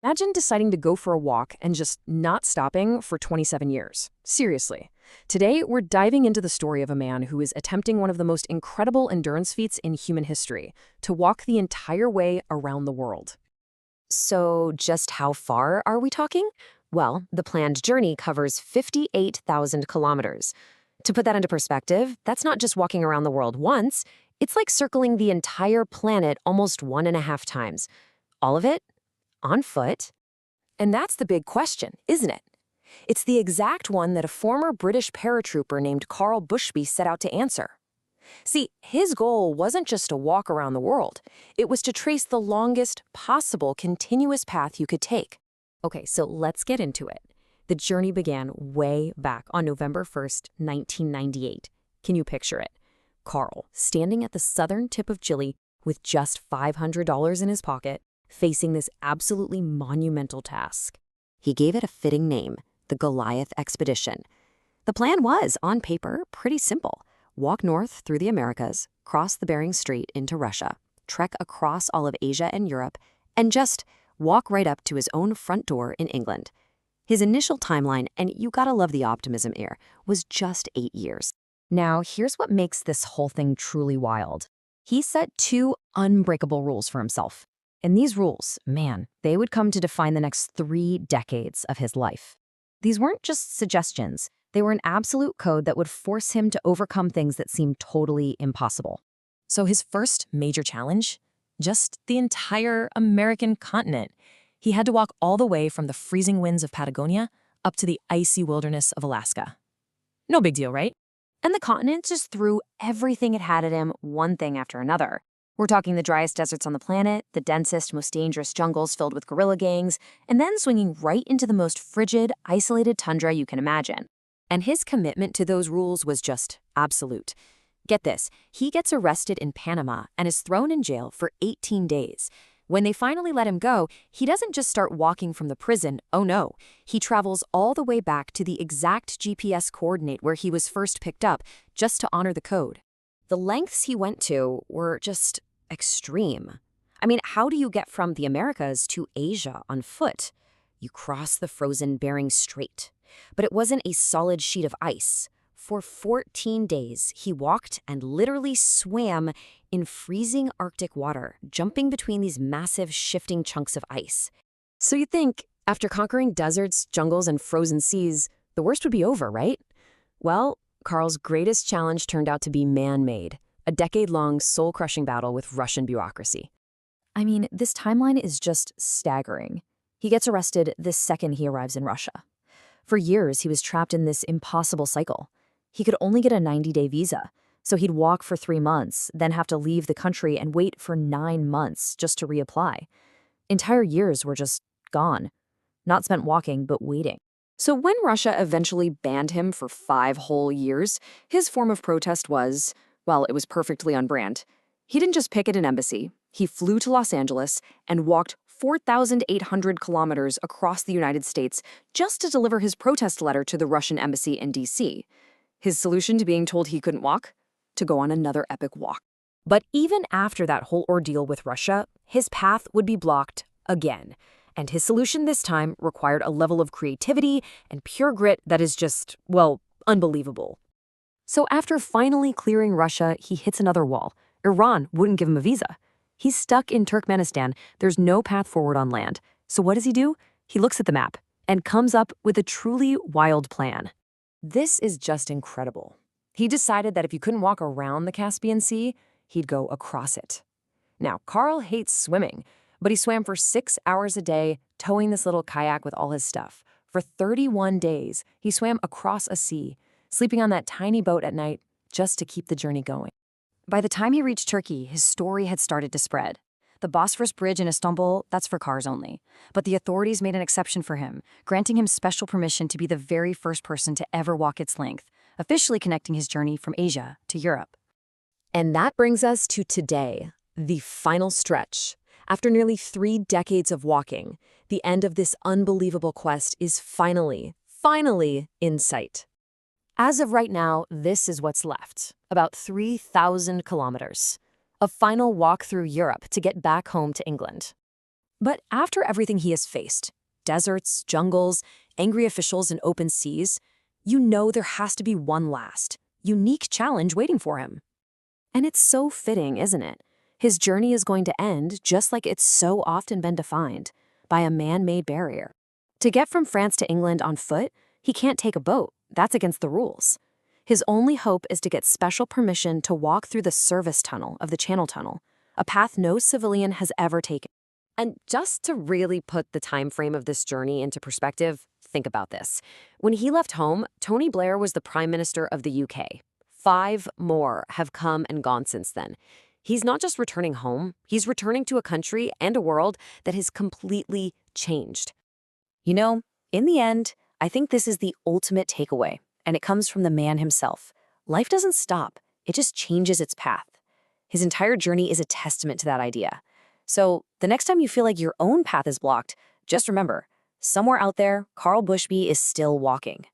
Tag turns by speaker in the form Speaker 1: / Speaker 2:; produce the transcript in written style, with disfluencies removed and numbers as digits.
Speaker 1: Imagine deciding to go for a walk and just not stopping for 27 years. Seriously. Today, we're diving into the story of a man who is attempting one of the most incredible endurance feats in human history, to walk the entire way around the world.
Speaker 2: So, just how far are we talking? Well, the planned journey covers 58,000 kilometers. To put that into perspective, that's not just walking around the world once, it's like circling the entire planet almost 1.5 times. All of it on foot.
Speaker 1: And that's the big question, isn't it? It's the exact one that a former British paratrooper named Carl Bushby set out to answer. See, his goal wasn't just to walk around the world. It was to trace the longest possible continuous path you could take. Okay, so let's get into it. The journey began way back on November 1st, 1998. Can you picture it? Carl, standing at the southern tip of Chile with just $500 in his pocket, facing this absolutely monumental task.
Speaker 2: He gave it a fitting name, the Goliath Expedition. The plan was, on paper, pretty simple. Walk north through the Americas, cross the Bering Strait into Russia, trek across all of Asia and Europe, and just walk right up to his own front door in England. His initial timeline, and you gotta love the optimism here, was just 8 years.
Speaker 1: Now, here's what makes this whole thing truly wild. He set two unbreakable rules for himself. And these rules, man, they would come to define the next 3 decades of his life. These weren't just suggestions. They were an absolute code that would force him to overcome things that seemed totally impossible. So his first major challenge? Just the entire American continent. He had to walk all the way from the freezing winds of Patagonia up to the icy wilderness of Alaska. No big deal, right?
Speaker 2: And the continent just threw everything it had at him, one thing after another. We're talking the driest deserts on the planet, the densest, most dangerous jungles filled with guerrilla gangs, and then swinging right into the most frigid, isolated tundra you can imagine.
Speaker 1: And his commitment to those rules was just absolute. Get this, he gets arrested in Panama and is thrown in jail for 18 days. When they finally let him go, he doesn't just start walking from the prison, oh no. He travels all the way back to the exact GPS coordinate where he was first picked up, just to honor the code. The lengths he went to were just extreme. I mean, how do you get from the Americas to Asia on foot? You cross the frozen Bering Strait. But it wasn't a solid sheet of ice. For 14 days, he walked and literally swam in freezing Arctic water, jumping between these massive shifting chunks of ice. So you'd think, after conquering deserts, jungles, and frozen seas, the worst would be over, right? Well, Carl's greatest challenge turned out to be man-made. A decade-long, soul-crushing battle with Russian bureaucracy. I mean, this timeline is just staggering. He gets arrested the second he arrives in Russia. For years, he was trapped in this impossible cycle. He could only get a 90-day visa, so he'd walk for 3 months, then have to leave the country and wait for 9 months just to reapply. Entire years were just gone. Not spent walking, but waiting. So when Russia eventually banned him for 5 whole years, his form of protest was, well, it was perfectly on brand. He didn't just picket an embassy. He flew to Los Angeles and walked 4,800 kilometers across the United States just to deliver his protest letter to the Russian embassy in D.C. His solution to being told he couldn't walk? To go on another epic walk. But even after that whole ordeal with Russia, his path would be blocked again. And his solution this time required a level of creativity and pure grit that is just, well, unbelievable. So after finally clearing Russia, he hits another wall. Iran wouldn't give him a visa. He's stuck in Turkmenistan. There's no path forward on land. So what does he do? He looks at the map and comes up with a truly wild plan. This is just incredible. He decided that if you couldn't walk around the Caspian Sea, he'd go across it. Now, Carl hates swimming, but he swam for 6 hours a day, towing this little kayak with all his stuff. For 31 days, he swam across a sea, sleeping on that tiny boat at night just to keep the journey going. By the time he reached Turkey, his story had started to spread. The Bosphorus Bridge in Istanbul, that's for cars only. But the authorities made an exception for him, granting him special permission to be the very first person to ever walk its length, officially connecting his journey from Asia to Europe. And that brings us to today, the final stretch. After nearly 3 decades of walking, the end of this unbelievable quest is finally in sight. As of right now, this is what's left, about 3,000 kilometers. A final walk through Europe to get back home to England. But after everything he has faced, deserts, jungles, angry officials, and open seas, you know there has to be one last, unique challenge waiting for him.
Speaker 2: And it's so fitting, isn't it? His journey is going to end just like it's so often been defined, by a man-made barrier. To get from France to England on foot, he can't take a boat. That's against the rules. His only hope is to get special permission to walk through the service tunnel of the Channel Tunnel, a path no civilian has ever taken. And just to really put the time frame of this journey into perspective, think about this. When he left home, Tony Blair was the Prime Minister of the UK. 5 more have come and gone since then. He's not just returning home, he's returning to a country and a world that has completely changed. You know, in the end, I think this is the ultimate takeaway, and it comes from the man himself. Life doesn't stop, it just changes its path. His entire journey is a testament to that idea. So, the next time you feel like your own path is blocked, just remember, somewhere out there, Carl Bushby is still walking.